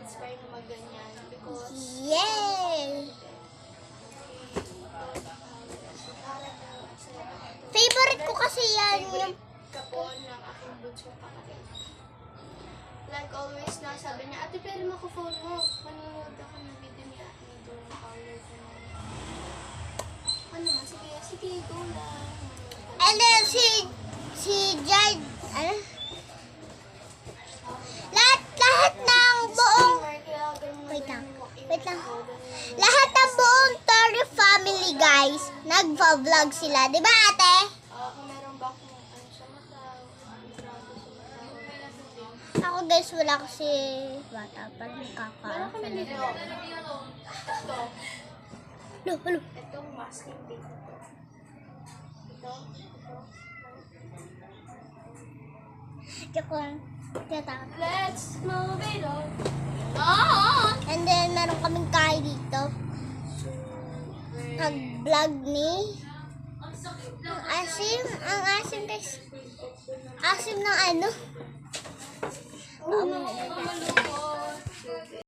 na-inspire na magganyan because Yay! Favorite ko kasi yan yung kapon ng aking bunsong kapatid. Like always na sabi niya, ate pwede mo ko phone mo. Manonood ako ng video niya. Nito yung color ko na. Ano nga, sige, go lang. and then si Jad, ano? Lahat ng buong wait lang. Lahat ng buong Tori family, guys, nagva-vlog sila. Di ba, ate? Kung meron ba akong ano sa mata, grado sa mata. Ako, guys, wala kasi bata pa lang Meron kami nito. Ito. Hello. Itong masking tape ito. Ito. Joke lang. Tinatakot. Let's move it on. And then, meron kaming kain dito. Nag-vlog ni ang asim guys. Asim ng ano?